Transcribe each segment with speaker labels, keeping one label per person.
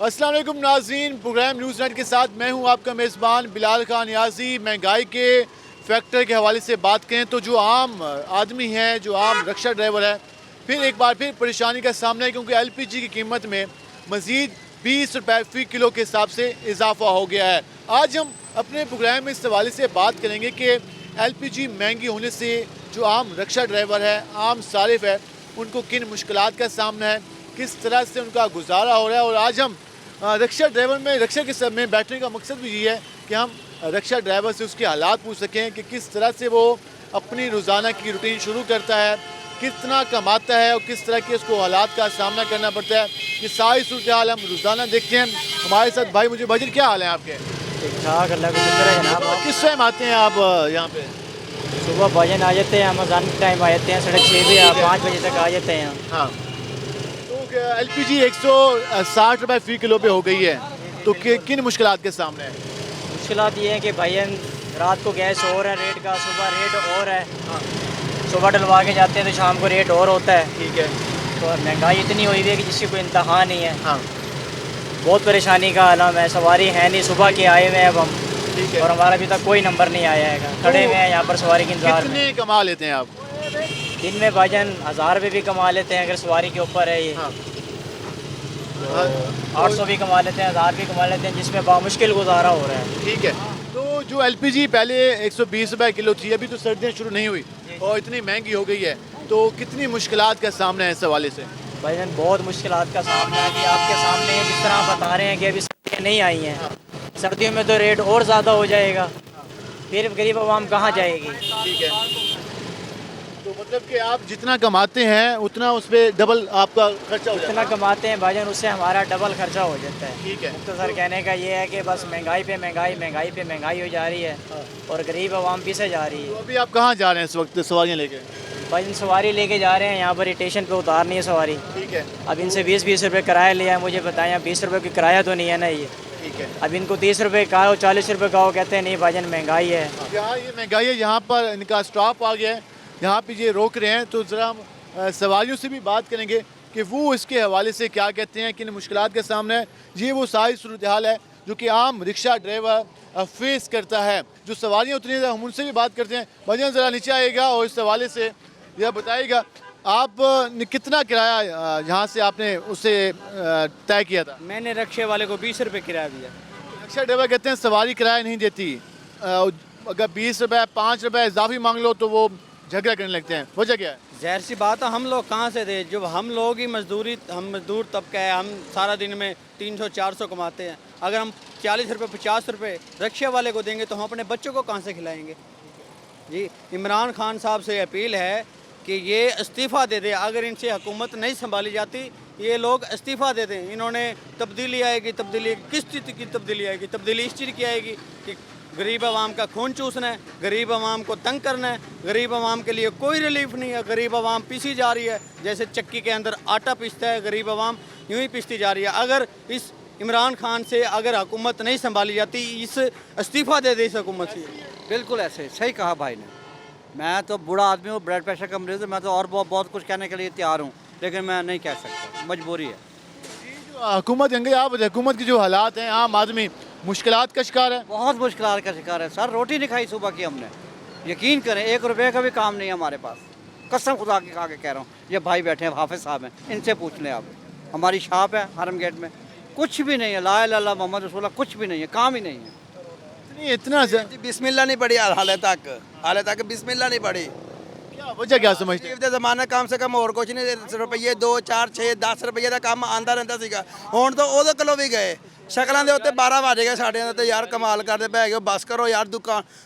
Speaker 1: अस्सलाम वालेकुम नाज़रीन, प्रोग्राम न्यूज़ नेट के साथ मैं हूं आपका मेज़बान बिलाल खान नियाज़ी। महंगाई के फैक्टर के हवाले से बात करें तो जो आम आदमी है, जो आम रिक्शा ड्राइवर है, फिर एक बार फिर परेशानी का सामना है क्योंकि LPG की कीमत में मज़ीद 20 रुपये फ़ी किलो के हिसाब से इजाफा हो गया है। आज हम अपने प्रोग्राम में इस हवाले से बात करेंगे कि LPG महंगी होने से जो आम रिक्शा ड्राइवर है, आम सारिफ है, उनको किन मुश्किलात का सामना है, किस तरह से उनका गुजारा हो रहा है। और आज हम रिक्शा ड्राइवर में रिक्शा के सब में बैठने का मकसद भी ये है कि हम रिक्शा ड्राइवर से उसके हालात पूछ सकें कि किस तरह से वो अपनी रोज़ाना की रूटीन शुरू करता है, कितना कमाता है और किस तरह के उसको हालात का सामना करना पड़ता है। ये सारी सूरत हाल हम रोज़ाना देखते हैं। हमारे साथ भाई, मुझे भाई क्या हाल है आपके?
Speaker 2: ठीक ठाक, अल्लाह का शुक्र है जनाब।
Speaker 1: किस टाइम आते हैं आप यहाँ पे?
Speaker 2: सुबह भजन आ जाते हैं, अजान के टाइम आ जाते हैं, 6:30 बजे 5 बजे तक आ जाते हैं।
Speaker 1: हाँ, तो LPG 160 रुपये फ़ी किलो पे हो गई है, तो किन मुश्किलात के सामने है?
Speaker 2: मुश्किलात ये है कि भजन रात को गैस और है रेट का, सुबह रेट और है।
Speaker 1: हाँ,
Speaker 2: सुबह डलवा के जाते हैं तो शाम को रेट और होता है।
Speaker 1: ठीक है।
Speaker 2: तो महंगाई इतनी हुई हुई है कि जिसकी कोई इंतहा नहीं है।
Speaker 1: हाँ,
Speaker 2: बहुत परेशानी का आलम है, सवारी है नहीं, सुबह के आए हुए हैं अब हम,
Speaker 1: ठीक है।
Speaker 2: और हमारा अभी तक कोई नंबर नहीं आया है। खड़े हुए हैं यहाँ पर सवारी के इंतजार में।
Speaker 1: कितने कमा लेते हैं आप?
Speaker 2: दिन में भाईजान 1000 रुपये भी कमा लेते हैं अगर सवारी के ऊपर है ये।
Speaker 1: हाँ।
Speaker 2: 800 भी कमा लेते हैं, 1000 भी कमा लेते हैं, जिसमें बामुश्किल गुजारा हो रहा है।
Speaker 1: ठीक है। तो जो LPG पहले 120 रुपये किलो थी, अभी तो सर्दियाँ शुरू नहीं हुई और इतनी महंगी हो गई है, तो कितनी मुश्किलात का सामना है इस हवाले से?
Speaker 2: भाईजान बहुत मुश्किलात का सामना है कि आपके सामने है, जिस तरह आप बता रहे हैं कि अभी सर्दियाँ नहीं आई हैं। सर्दियों में तो रेट और ज़्यादा हो जाएगा, फिर गरीब आवाम कहाँ जाएगी।
Speaker 1: ठीक है। तो मतलब कि आप जितना कमाते हैं उतना उस पर डबल आपका खर्चा हो जाता
Speaker 2: जितना
Speaker 1: है?
Speaker 2: कमाते हैं भाईजान उससे हमारा डबल खर्चा हो जाता है।
Speaker 1: ठीक है।
Speaker 2: मुख्तसर कहने का ये है कि बस महंगाई पे महंगाई, महंगाई पे महंगाई हो जा रही है और गरीब आवाम पीछे जा रही
Speaker 1: तो
Speaker 2: है।
Speaker 1: अभी आप कहाँ जा रहे हैं इस वक्त सवारियाँ लेके?
Speaker 2: भाईजान सवारी लेके जा रहे हैं, यहाँ पर स्टेशन पे उतारनी है सवारी।
Speaker 1: ठीक है।
Speaker 2: अब इनसे 20-20 रुपये किराया लिया है, मुझे बताएं 20 रुपये की किराया तो नहीं है ना ये।
Speaker 1: ठीक है।
Speaker 2: अब इनको 30 रुपये का हो, 40 रुपये का हो, कहते हैं नहीं भाईजान महंगाई है।
Speaker 1: यहाँ ये महंगाई है, यहाँ पर इनका स्टॉप आ गया है, यहाँ पे ये रोक रहे हैं। तो ज़रा हम सवारियों से भी बात करेंगे कि वो इसके हवाले से क्या कहते हैं, किन मुश्किलात का सामना है। ये वो सारी सूरत हाल है जो कि आम रिक्शा ड्राइवर फेस करता है। जो सवारियाँ उतरी हैं हम उनसे भी बात करते हैं। भाईजान ज़रा नीचे आइएगा और इस हवाले से यह बताइएगा आप ने कितना किराया यहाँ से आपने उससे तय किया था?
Speaker 3: मैंने रिक्शे वाले को 20 रुपये किराया दिया।
Speaker 1: रिक्शा ड्राइवर कहते हैं सवारी किराया नहीं देती, अगर 20 रुपये 5 रुपये इजाफी मांग लो तो वो झगड़ा करने लगते हैं। वजह क्या है?
Speaker 3: ज़ाहिर सी बात है, हम लोग कहाँ से दे, जब हम लोग ही मजदूरी, हम मजदूर तबका है, हम सारा दिन में 300-400 कमाते हैं। अगर हम 40 रुपये 50 रुपये रिक्शे वाले को देंगे तो हम अपने बच्चों को कहाँ से खिलाएंगे? जी, इमरान खान साहब से अपील है कि ये इस्तीफ़ा दे दे। अगर इनसे हुकूमत नहीं संभाली जाती, ये लोग इस्तीफ़ा दे दें। इन्होंने तब्दीली आएगी, तब्दीली किस चीज़ की तब्दीली आएगी? तब्दीली इस चीज़ की आएगी कि गरीब आवाम का खून चूसना है, गरीब आवाम को तंग करना है। गरीब आवाम के लिए कोई रिलीफ नहीं है। गरीब आवाम पीसी जा रही है, जैसे चक्की के अंदर आटा पीसता है, गरीब आवाम यूँ ही पीसती जा रही है। अगर इस इमरान खान से अगर हुकूमत नहीं संभाली जाती, इस इस्तीफ़ा दे दे इस हुकूमत से।
Speaker 4: बिल्कुल ऐसे सही कहा भाई ने। मैं तो बूढ़ा आदमी हूँ, ब्लड प्रेशर का मरीज़ है, मैं तो और बहुत कुछ कहने के लिए तैयार हूँ, लेकिन मैं नहीं कह सकता, मजबूरी है।
Speaker 1: हुकूमत कहेंगे आप, हुकूमत की जो हालात हैं, आम आदमी मुश्किलात का शिकार है।
Speaker 4: बहुत मुश्किल का शिकार है सर। रोटी नहीं खाई सुबह की हमने, यकीन करें 1 रुपये का भी काम नहीं है हमारे पास। कसम खुदा के खा के कह रहा हूँ। ये भाई बैठे हैं, हाफिज़ साहब हैं, इनसे पूछ लें आप। हमारी शॉप है हरम गेट में, कुछ भी नहीं है। ला इलाहा इल्लल्लाह मोहम्मद रसूलुल्लाह, कुछ भी नहीं है, काम ही नहीं है।
Speaker 1: इतना
Speaker 5: बिस्मिल्लाह नहीं पड़ी हाले तक बिस्मिल्लाह नहीं पड़ी।
Speaker 1: क्या वजह क्या समझते हैं?
Speaker 5: ਦੇ ਜ਼ਮਾਨੇ ਕਮ ਸੇ ਕਮ ਹੋਰ ਕੁਝ ਨਹੀਂ, ਰੁਪਈਏ 2 4 6 10 ਰੁਪਈਏ ਦਾ ਕੰਮ ਆਂਦਾ ਰਹਿੰਦਾ ਸੀਗਾ। ਹੁਣ ਤਾਂ ਉਹਦੇ ਕੋਲੋਂ ਵੀ ਗਏ। ਸ਼ਕਲਾਂ ਦੇ ਉੱਤੇ 12 ਵਜ ਗਏ ਸਾਡੇ ਤੇ ਯਾਰ, ਕਮਾਲ ਕਰਦੇ ਪੈ ਗਏ। ਬਸ ਕਰੋ ਯਾਰ,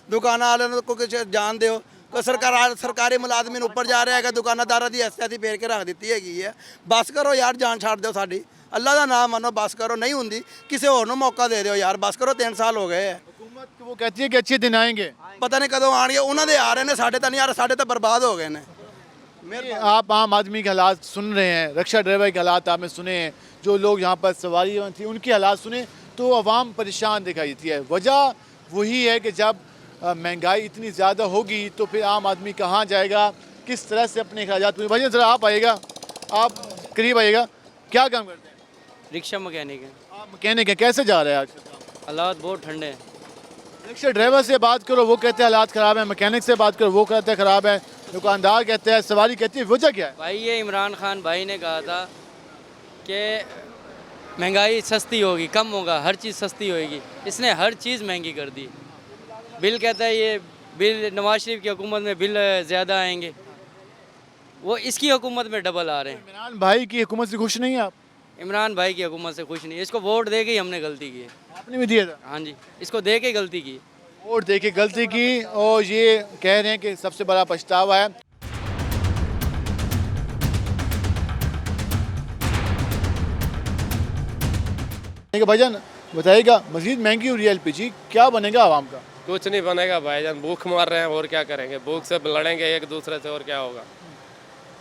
Speaker 5: ਦੁਕਾਨਾਂ ਵਾਲਿਆਂ ਨੂੰ ਕੋਈ ਕੁਝ ਜਾਣ ਦਿਓ। ਕੋਈ ਸਰਕਾਰੀ ਮੁਲਾਜ਼ਮੀ ਨੂੰ ਉੱਪਰ ਜਾ ਰਿਹਾ ਹੈਗਾ, ਦੁਕਾਨਦਾਰਾਂ ਦੀ ਐਸਟੀ ਫੇਰ ਕੇ ਰੱਖ ਦਿੱਤੀ ਹੈਗੀ ਹੈ। ਬਸ ਕਰੋ ਯਾਰ, ਜਾਨ ਛੱਡ ਦਿਓ ਸਾਡੀ। ਅੱਲਾ ਦਾ ਨਾਮ ਮੰਨੋ, ਬਸ ਕਰੋ। ਨਹੀਂ ਹੁੰਦੀ ਕਿਸੇ ਹੋਰ ਨੂੰ ਮੌਕਾ ਦੇ ਦਿਓ ਯਾਰ, ਬਸ ਕਰੋ। 3 ਸਾਲ ਹੋ ਗਏ ਹੈ।
Speaker 1: हुकूमत वो कहती है कि अच्छे दिन आएंगे,
Speaker 5: ਪਤਾ ਨਹੀਂ ਕਦੋਂ ਆਣਗੇ। ਉਹਨਾਂ ਦੇ ਆ ਰਹੇ ਨੇ, ਸਾਡੇ ਤਾਂ ਨਹੀਂ ਆ ਰਹੇ, ਸਾਡੇ ਤਾਂ बर्बाद हो गए ने।
Speaker 1: आप आम आदमी के हालात सुन रहे हैं, रिक्शा ड्राइवर के हालात आपने सुने हैं, जो लोग यहाँ पर सवारी थी उनके हालात सुने, तो अवाम परेशान दिखाई देती है। वजह वही है कि जब महंगाई इतनी ज़्यादा होगी तो फिर आम आदमी कहाँ जाएगा, किस तरह से अपने अखराजात पूरे। भाई ज़रा आप आइएगा, आप करीब आइएगा, क्या काम करते हैं?
Speaker 6: रिक्शा मैकेनिक है।
Speaker 1: आप मैकेनिक हैं, कैसे जा रहे हैं आज?
Speaker 3: हालात बहुत ठंडे हैं।
Speaker 1: रिक्शा ड्राइवर से बात करो, वो कहते हैं हालात ख़राब है। मैकेनिक से बात करो, वो कहते हैं ख़राब है। दुकानदार कहते हैं, सवारी कहती है, वजह क्या है?
Speaker 3: भाई ये इमरान खान भाई ने कहा था कि महंगाई सस्ती होगी, कम होगा, हर चीज़ सस्ती होगी। इसने हर चीज़ महंगी कर दी। बिल कहता है ये बिल नवाज शरीफ की हुकूमत में बिल ज़्यादा आएंगे, वो इसकी हुकूमत में डबल आ रहे हैं।
Speaker 1: इमरान भाई की हुकूमत से खुश नहीं है आप?
Speaker 3: इमरान भाई की हुकूमत से खुश नहीं, इसको वोट दे के ही हमने गलती की है।
Speaker 1: आपने भी दिया था?
Speaker 3: हाँ जी, इसको दे के गलती की।
Speaker 1: वोट दे के गलती की, और ये कह रहे हैं कि सबसे बड़ा पछतावा है। देखिए भाईजान, बताइएगा, मजीद महंगी हो रही है एलपीजी, क्या बनेगा आवाम का?
Speaker 6: कुछ नहीं बनेगा भाईजान, भूख मार रहे हैं और क्या करेंगे। भूख से लड़ेंगे एक दूसरे से और क्या होगा,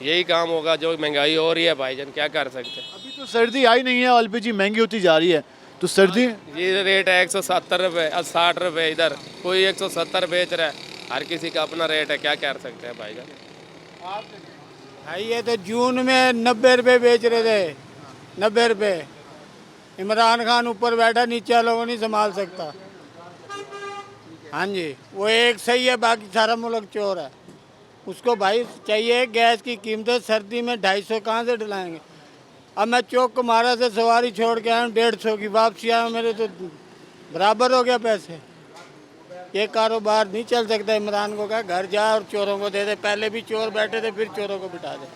Speaker 6: यही काम होगा। जो महंगाई हो रही है भाईजान, क्या कर सकते हैं।
Speaker 1: अभी तो सर्दी आई नहीं है, एलपीजी महंगी होती जा रही है, तो सर्दी
Speaker 6: ये रेट है 170 रुपये, 60 रुपये, इधर कोई 170 बेच रहा है। हर किसी का अपना रेट है, क्या कर सकते हैं भाईजान।
Speaker 7: भाई ये तो जून में 90 रुपये बेच रहे थे, 90 रुपये। इमरान खान ऊपर बैठा, नीचे लोगों नहीं संभाल सकता। हाँ जी, वो एक सही है, बाकी सारा मुल्क चोर है। उसको भाई चाहिए गैस की कीमतें सर्दी में 250 कहाँ से दिलाएंगे। अब मैं चौक कुमारा से सवारी छोड़ के आया हूँ 150 की, वापसी आया हूँ, मेरे तो बराबर हो गया पैसे। ये कारोबार नहीं चल सकता। इमरान को कहा घर जा और चोरों को दे दे। पहले भी चोर बैठे थे, फिर चोरों को बिठा दे।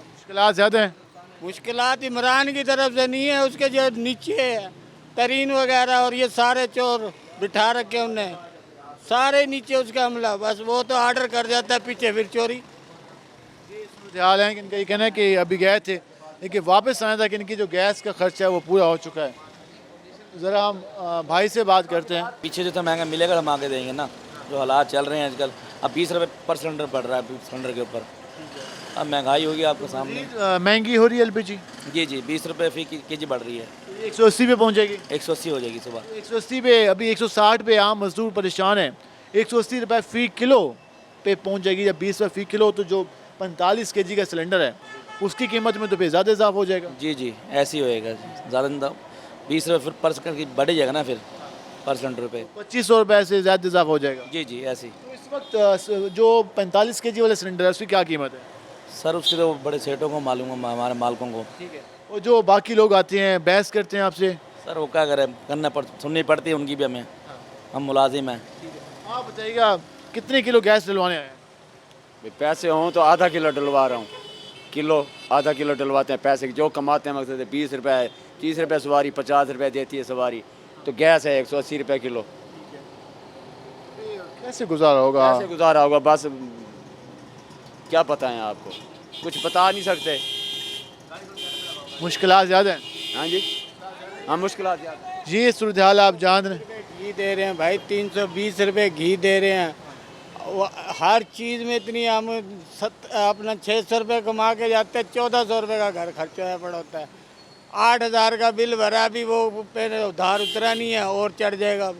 Speaker 1: मुश्किलात ज़्यादा हैं।
Speaker 7: मुश्किलात इमरान की तरफ से नहीं है, उसके जो नीचे है तरीन वगैरह और ये सारे चोर बिठा रखे उन्हें, सारे नीचे उसका हमला। बस वो तो ऑर्डर कर जाता है, पीछे फिर चोरी।
Speaker 1: ख्याल है कि इनका ये कहना है कि अभी गए थे, लेकिन वापस आना था कि इनकी जो गैस का खर्चा है वो पूरा हो चुका है। ज़रा हम भाई से बात करते हैं।
Speaker 8: पीछे जो था महंगा मिलेगा हम आगे देंगे ना, जो हालात चल रहे हैं आजकल। अब 20 रुपये पर सिलेंडर पड़ रहा है सिलेंडर के ऊपर। अब महंगाई होगी आपके सामने।
Speaker 1: महंगी हो रही है एलपीजी?
Speaker 8: जी 20 रुपये फी केजी बढ़ रही है।
Speaker 1: 180 पे पहुंच जाएगी?
Speaker 8: 180 हो जाएगी सुबह।
Speaker 1: 180 पे, अभी 160 पे आम मजदूर परेशान है। 180 रुपये फ़ी किलो पे पहुंच जाएगी। जब 20 रुपये फ़ी किलो, तो जो 45 केजी का सिलेंडर है उसकी कीमत में तो फिर ज़्यादा इजाफा हो जाएगा।
Speaker 8: जी ऐसे ही होएगा, ज़्यादा 20 रुपये पर सिलेंडर बढ़ जाएगा ना, फिर पर सिलेंडर पे
Speaker 1: 2500 रुपये से ज़्यादा इजाफा हो जाएगा।
Speaker 8: जी ऐसे ही।
Speaker 1: तो इस वक्त जो 45 केजी वाला सिलेंडर है उसकी क्या कीमत है?
Speaker 8: सर उसके तो बड़े सेठों को मालूम है, हमारे मालकों को।
Speaker 1: ठीक है। और जो बाकी लोग आते हैं बहस करते हैं आपसे?
Speaker 8: सर वो क्या करें, सुननी पड़ती है उनकी भी हमें, हम मुलाजिम हैं।
Speaker 1: आप बताइएगा, कितने किलो गैस डलवाने आए हैं?
Speaker 9: पैसे हों तो आधा किलो डलवा रहा हूँ, किलो आधा किलो डलवाते हैं। पैसे जो कमाते हैं मकसद है 20 रुपये, 30 रुपये सवारी, 50 रुपये देती है सवारी, तो गैस है 180 रुपये किलो।
Speaker 1: कैसे गुजारा होगा?
Speaker 9: कैसे गुजारा होगा, बस क्या बताएं आपको, कुछ बता नहीं सकते।
Speaker 1: मुश्किलात ज़्यादा हैं।
Speaker 9: हाँ जी, हाँ मुश्किलात ज़्यादा है।
Speaker 1: ये सूरत हाल आप जान रहे हैं।
Speaker 7: घी दे रहे हैं भाई, 320 रुपये घी दे रहे हैं। हर चीज़ में इतनी, हम अपना 600 रुपये कमा के जाते हैं, 1400 रुपये का घर खर्चा पड़ा होता है। 8000 का बिल भरा, भी वो उधार उतरा नहीं है और चढ़ जाएगा।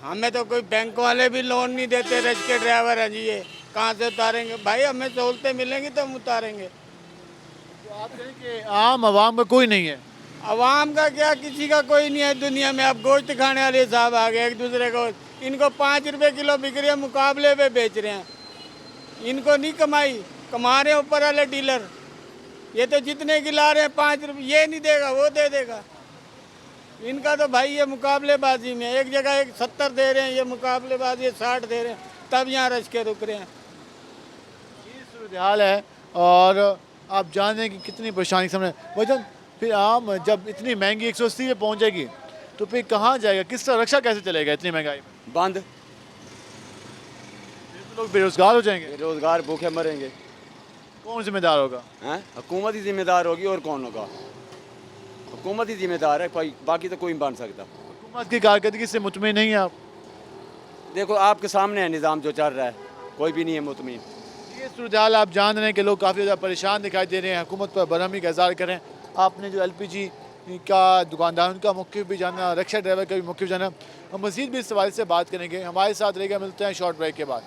Speaker 7: हमें तो कोई बैंक वाले भी लोन नहीं देते। रश के ड्राइवर हैं जी, ये कहाँ से उतारेंगे भाई? हमें सहूलतें मिलेंगी तो हम उतारेंगे।
Speaker 1: तो आप कहें कि आम आवाम का कोई नहीं है?
Speaker 7: अवाम का क्या, किसी का कोई नहीं है दुनिया में। अब गोश्त खाने वाले साहब आ गए एक दूसरे को। इनको 5 रुपये किलो बिक रही है, मुकाबले पे बेच रहे हैं। इनको नहीं कमाई, कमा रहे हैं ऊपर वाले डीलर। ये तो जितने गिला रहे हैं 5 रुपये, ये नहीं देगा वो दे देगा। इनका तो भाई ये मुकाबलेबाजी में, एक जगह 70 दे रहे हैं, ये मुकाबलेबाजी 60 दे रहे हैं, तब यहाँ रश के रुक रहे हैं।
Speaker 1: ये सूरत हाल है, और आप जान रहे हैं कि कितनी परेशानी के सामने वजन। फिर आम जब इतनी महंगी 180 पे पहुंच जाएगी, तो फिर कहाँ जाएगा, किस तरह रक्षा कैसे चलेगा इतनी महंगाई में?
Speaker 9: बंद,
Speaker 1: फिर तो लोग बेरोजगार हो जाएंगे।
Speaker 9: बेरोजगार भूखे मरेंगे।
Speaker 1: कौन जिम्मेदार होगा?
Speaker 9: हैं, हुकूमत ही जिम्मेदार होगी और कौन होगा? हुकूमत ही जिम्मेदार है, कोई बाकी तो कोई नहीं बन सकता।
Speaker 1: हुकूमत की कारकर्दगी से मुतमिन नहीं है आप?
Speaker 9: देखो आपके सामने है निज़ाम जो चल रहा है, कोई भी नहीं है मुतमिन।
Speaker 1: ये सूरत हाल आप जान रहे हैं कि लोग काफ़ी ज़्यादा परेशान दिखाई दे रहे हैं। हुकूमत पर बरहमी का इज़हार करें। आपने जो एलपीजी का दुकानदार उनका मौक़िफ़ भी जाना, रिक्शा ड्राइवर का भी मौक़िफ़ जाना। हम मज़ीद भी इस सवाल से बात करेंगे। हमारे साथ रहेगा, मिलते हैं शॉर्ट ब्रेक के बाद।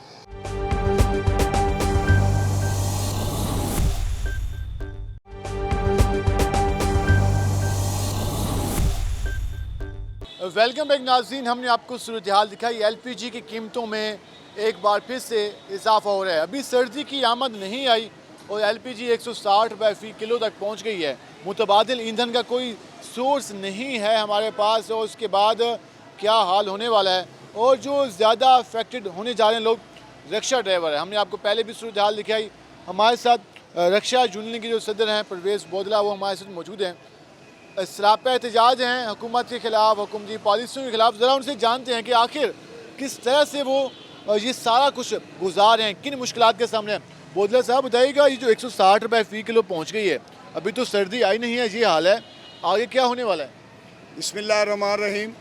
Speaker 1: वेलकम बैक नाज़रीन, हमने आपको सूरत हाल दिखाई। एलपीजी की कीमतों में एक बार फिर से इजाफा हो रहा है। अभी सर्दी की आमद नहीं आई और एलपीजी 160 रुपये फ़ी किलो तक पहुंच गई है। मुतबादिल ईंधन का कोई सोर्स नहीं है हमारे पास, और उसके बाद क्या हाल होने वाला है। और जो ज़्यादा अफेक्टेड होने जा रहे हैं लोग रिक्शा ड्राइवर है। हमने आपको पहले भी सूरत हाल दिखाई। हमारे साथ रिक्शा यूनियन के जो सदर हैं परवेज़ बोदला, वो हमारे साथ मौजूद हैं। सरापा एहतजाज हैं हुकूमत के ख़िलाफ़, हुकूमती पॉलिसियों के ख़िलाफ़। ज़रा उनसे जानते हैं कि आखिर किस तरह से वो ये सारा कुछ गुजार हैं, किन मुश्किलात के सामने हैं। बोदला साहब बताइएगा, ये जो 160 रुपये फ़ी किलो पहुँच गई है, अभी तो सर्दी आई नहीं है, ये हाल है, आगे क्या होने वाला है?
Speaker 10: बिस्मिल्लाहिर्रहमानिर्रहीम।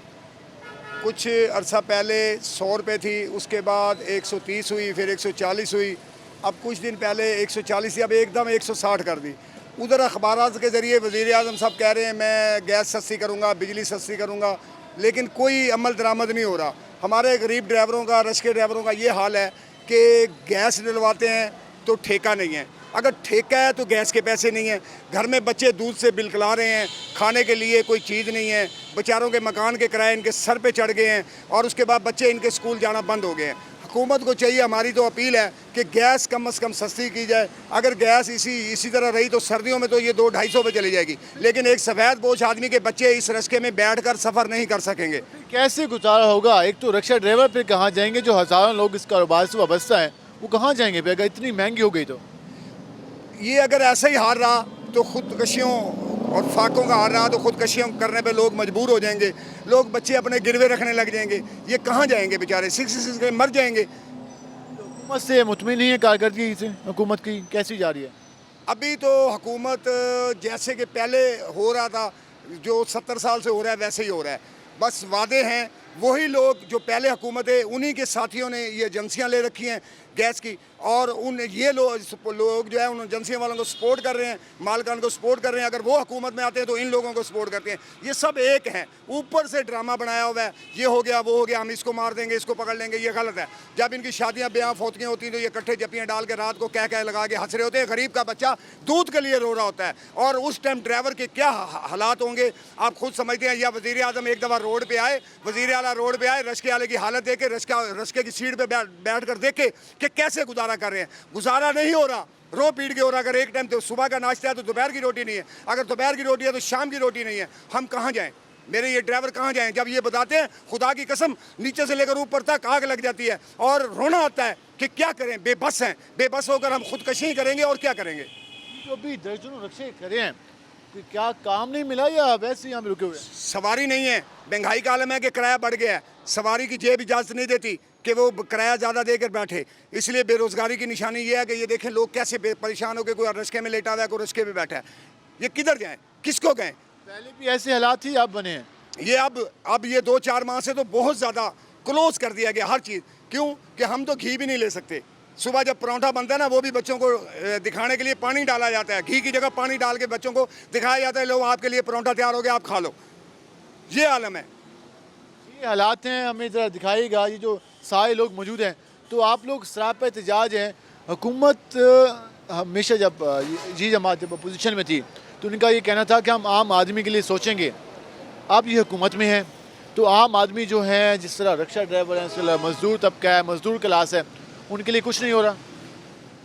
Speaker 10: कुछ अरसा पहले 100 रुपये थी, उसके बाद 130 हुई, फिर 140 हुई, अब कुछ दिन पहले 140 थी, अब एकदम 160 कर दी। उधर अखबारात के ज़रिए वज़ीर आज़म साहब कह रहे हैं मैं गैस सस्ती करूँगा, बिजली सस्ती करूँगा, लेकिन कोई अमल दरामद नहीं हो रहा। हमारे गरीब ड्राइवरों का, रश के ड्राइवरों का ये हाल है कि गैस डलवाते हैं तो ठेका नहीं है, अगर ठेका है तो गैस के पैसे नहीं हैं, घर में बच्चे दूध से बिलखला रहे हैं, खाने के लिए कोई चीज़ नहीं है, बेचारों के मकान के किराए इनके सर पे चढ़ गए हैं, और उसके बाद बच्चे इनके स्कूल जाना बंद हो गए हैं। हुकूमत को चाहिए, हमारी तो अपील है कि गैस कम से कम सस्ती की जाए। अगर गैस इसी तरह रही तो सर्दियों में तो ये 200-250 पे चली जाएगी, लेकिन एक सफ़ेद बोझ आदमी के बच्चे इस रस्के में बैठकर सफ़र नहीं कर सकेंगे।
Speaker 1: कैसे गुजारा होगा? एक तो रिक्शा ड्राइवर फिर कहाँ जाएंगे? जो हज़ारों लोग इस कारोबार से वाबस्ता हैं वो कहाँ जाएंगे फिर, अगर इतनी महंगी हो गई तो?
Speaker 10: ये अगर ऐसा ही हाल रहा तो खुदकशियों और फाकों का हाल रहा तो खुदकशियों करने पे लोग मजबूर हो जाएंगे, लोग बच्चे अपने गिरवे रखने लग जाएंगे, ये कहाँ जाएंगे बेचारे, 66 के मर जाएंगे।
Speaker 1: हुकूमत से मुतमिन नहीं है कारकर्दगी से? हुकूमत की कैसी जा रही है?
Speaker 10: अभी तो हुकूमत जैसे कि पहले हो रहा था, जो 70 साल से हो रहा है वैसे ही हो रहा है, बस वादे हैं। वही लोग जो पहले हुकूमत है उन्हीं के साथियों ने ये एजेंसियां ले रखी हैं गैस की, और ये लोग जो है उन एजेंसियों वालों को सपोर्ट कर रहे हैं, मालकान को सपोर्ट कर रहे हैं। अगर वो हुकूमत में आते हैं तो इन लोगों को सपोर्ट करते हैं। ये सब एक हैं, ऊपर से ड्रामा बनाया हुआ है, ये हो गया वो हो गया, हम इसको मार देंगे, इसको पकड़ लेंगे, ये गलत है। जब इनकी शादियाँ ब्याह फौतियाँ होती हैं तो ये इकट्ठे जप्पियाँ डाल के रात को कह लगा के हंस रहे होते हैं। गरीब का बच्चा दूध के लिए रो रहा होता है, और उस टाइम ड्राइवर के क्या हालात होंगे आप खुद समझते हैं। या वज़ीर आज़म एक दफ़ा रोड पर आए, वज़ीर आला रोड पर आए, रश्के वाले की हालत देखे, रश्के की सीट पर बैठ कर देखे कि कैसे गुजारा कर रहे हैं। गुजारा नहीं हो रहा, रो पीट के हो रहा। अगर एक टाइम तो सुबह का नाश्ता है तो दोपहर की रोटी नहीं है, अगर दोपहर की रोटी है तो शाम की रोटी नहीं है। हम कहाँ जाएं? मेरे ये ड्राइवर कहाँ जाएं? जब ये बताते हैं खुदा की कसम नीचे से लेकर ऊपर तक आग लग जाती है, और रोना आता है कि क्या करें, बेबस हैं। बेबस होकर हम खुदकशी करेंगे और क्या करेंगे।
Speaker 1: जो भी दर्जनों रिक्शे खड़े हैं, कि क्या काम नहीं मिला या वैसे ही यहाँ रुके हुए?
Speaker 10: सवारी नहीं है, महंगाई का आलम है कि किराया बढ़ गया है, सवारी की जेब इजाज़त नहीं देती कि वो किराया ज़्यादा देकर बैठे, इसलिए बेरोज़गारी की निशानी ये है कि ये देखें लोग कैसे परेशान हो गए, कोई रश्के में लेटा हुआ है, कोई रश्के में बैठा है। ये किधर जाएँ, किसको गए?
Speaker 1: पहले भी ऐसे हालात ही अब बने हैं।
Speaker 10: ये अब ये 2-4 माह से तो बहुत ज़्यादा क्लोज कर दिया गया हर चीज़। क्यों कि हम तो घी भी नहीं ले सकते। सुबह जब परांठा बनता है ना, वो भी बच्चों को दिखाने के लिए पानी डाला जाता है, घी की जगह पानी डाल के बच्चों को दिखाया जाता है, लो आपके लिए परांठा तैयार हो गया, आप खा लो। ये आलम है,
Speaker 1: ये हालात हैं। हमें ज़रा दिखाइएगा, ये जो सारे लोग मौजूद हैं, तो आप लोग सरापा एहतजाज हैं। हुकूमत हमेशा जब जी जमात जब अपोजिशन में थी तो उनका ये कहना था कि हम आम आदमी के लिए सोचेंगे। अब ये हुकूमत में है तो आम आदमी जो है, जिस तरह रिक्शा ड्राइवर हैं, इस तरह मज़दूर तबका है, मज़दूर क्लास है, उनके लिए कुछ नहीं हो रहा।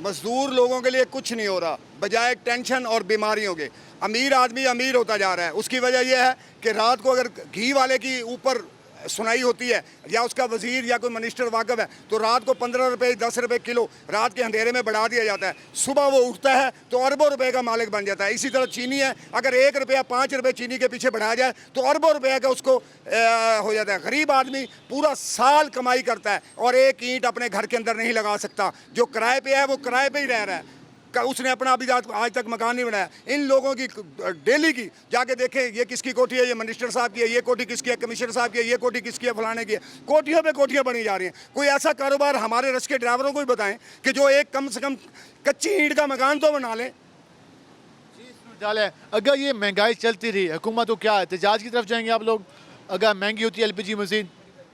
Speaker 10: मजदूर लोगों के लिए कुछ नहीं हो रहा, बजाय टेंशन और बीमारियों के। अमीर आदमी अमीर होता जा रहा है। उसकी वजह यह है कि रात को अगर घी वाले की ऊपर सुनाई होती है या उसका वजीर या कोई मिनिस्टर वाकफ है तो रात को 15 रुपये 10 रुपये किलो रात के अंधेरे में बढ़ा दिया जाता है। सुबह वो उठता है तो अरबों रुपए का मालिक बन जाता है। इसी तरह चीनी है, अगर 1 रुपया 5 रुपये चीनी के पीछे बढ़ाया जाए तो अरबों रुपये का उसको हो जाता है। गरीब आदमी पूरा साल कमाई करता है और एक ईंट अपने घर के अंदर नहीं लगा सकता। जो किराए पे है वो किराए पे ही रह रहा है, उसने अपना अभी आज तक मकान नहीं बनाया। इन लोगों की डेली की जाके देखें, ये किसकी कोठी है, ये मिनिस्टर साहब की है, ये कोठी किसकी है, कमिश्नर साहब की है, ये कोठी किसकी है, फलाने की है। कोठियों पे कोठियाँ बनी जा रही हैं। कोई ऐसा कारोबार हमारे रश के ड्राइवरों को ही बताएं कि जो एक कम से कम कच्ची ईंट का मकान तो बना लें।
Speaker 1: अगर ये महंगाई चलती रही हुकूमत तो क्या एहतजाज की तरफ जाएंगे आप लोग? अगर महंगी होती है LPG मज़ीद?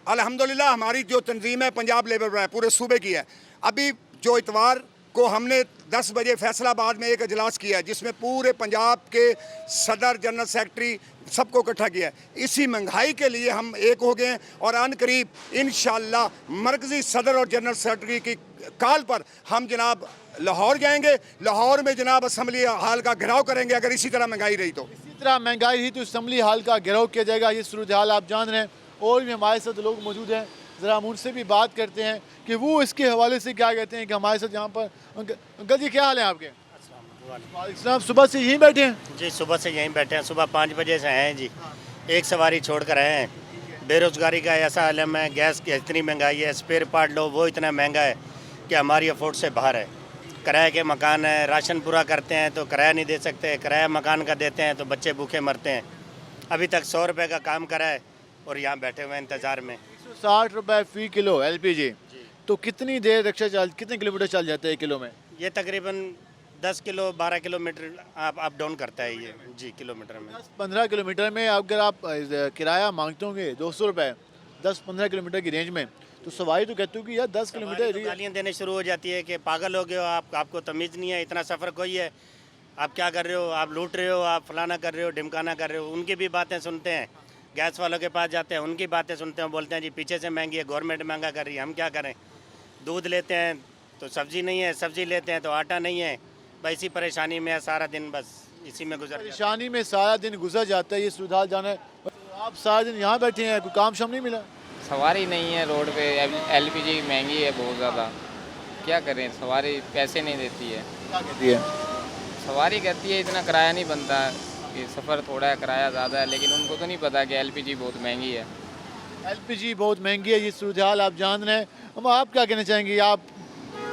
Speaker 10: अल्हम्दुलिल्लाह हमारी जो तंजीम है पंजाब लेबर है पूरे सूबे की है। अभी जो इतवार को हमने 10 बजे फैसलाबाद में एक इजलास किया है, जिसमें पूरे पंजाब के सदर, जनरल सेक्रेटरी सबको इकट्ठा किया है। इसी महंगाई के लिए हम एक हो गए हैं और अनकरीब इंशाअल्लाह मरकज़ी सदर और जनरल सेक्रेटरी की कॉल पर हम जनाब लाहौर जाएंगे। लाहौर में जनाब असम्बली हाल का घेराव करेंगे अगर इसी तरह महंगाई रही तो।
Speaker 1: इसी तरह महंगाई रही तो असम्बली हाल का घेराव किया जाएगा। ये सूरत हाल आप जान रहे हैं। और भी हमारे साथ लोग मौजूद हैं, ज़रा हम उनसे भी बात करते हैं कि वो इसके हवाले से क्या कहते हैं कि हमारे साथ यहाँ पर। अंकल जी क्या हाल है आपके? वालेकुम, सुबह से यहीं बैठे हैं?
Speaker 11: जी सुबह से यहीं बैठे हैं, सुबह 5 बजे से हैं जी। एक सवारी छोड़ कर आए हैं। बेरोज़गारी का ऐसा आलम है, गैस की इतनी महंगाई है, स्पेयर पार्ट लो वो इतना महंगा है कि हमारी अफोर्ड से बाहर है। किराए के मकान है, राशन पूरा करते हैं तो किराया नहीं दे सकते, किराया मकान का देते हैं तो बच्चे भूखे मरते हैं। अभी तक 100 रुपये का काम करा है और यहाँ बैठे हुए हैं इंतज़ार में।
Speaker 1: 160 रुपये फ़ी किलो LPG, तो कितनी देर रिक्शा कितने किलोमीटर चल जाता है किलो में?
Speaker 11: ये तकरीबन 10 किलो 12 किलोमीटर आप अप डाउन करता है ये जी किलोमीटर में।
Speaker 1: 10-15 किलोमीटर में अगर आप किराया मांगते होंगे 200 रुपये 10-15 किलोमीटर की रेंज में, तो सवारी तो कहते हो कि यार 10 किलोमीटर।
Speaker 11: गालियाँ देने शुरू हो जाती है कि पागल हो गए हो आप, आपको तमीज़ नहीं है, इतना सफ़र कोई है, आप क्या कर रहे हो, आप लूट रहे हो, आप फलाना कर रहे हो, ढिमकाना कर रहे हो। उनकी भी बातें सुनते हैं, गैस वालों के पास जाते हैं, उनकी बातें सुनते हैं, बोलते हैं जी पीछे से महंगी है, गवर्नमेंट महंगा कर रही है, हम क्या करें। दूध लेते हैं तो सब्ज़ी नहीं है, सब्ज़ी लेते हैं तो आटा नहीं है। बस इसी परेशानी में है सारा दिन, बस इसी में गुजर
Speaker 1: परेशानी में सारा दिन गुजर जाता है। ये सुधार जाना है। आप सारा दिन यहाँ बैठे हैं, कोई काम शाम नहीं मिला?
Speaker 12: सवारी नहीं है रोड पे, LPG महंगी है बहुत ज़्यादा, क्या करें। सवारी पैसे नहीं देती है।
Speaker 1: क्या कहती है?
Speaker 12: सवारी कहती है इतना किराया नहीं बनता, कि सफ़र थोड़ा है, किराया ज़्यादा है, लेकिन उनको तो नहीं पता कि LPG बहुत महंगी है।
Speaker 1: LPG बहुत महंगी है, ये सूरत हाल आप जान रहे हैं। हम आप क्या कहना चाहेंगे? आप?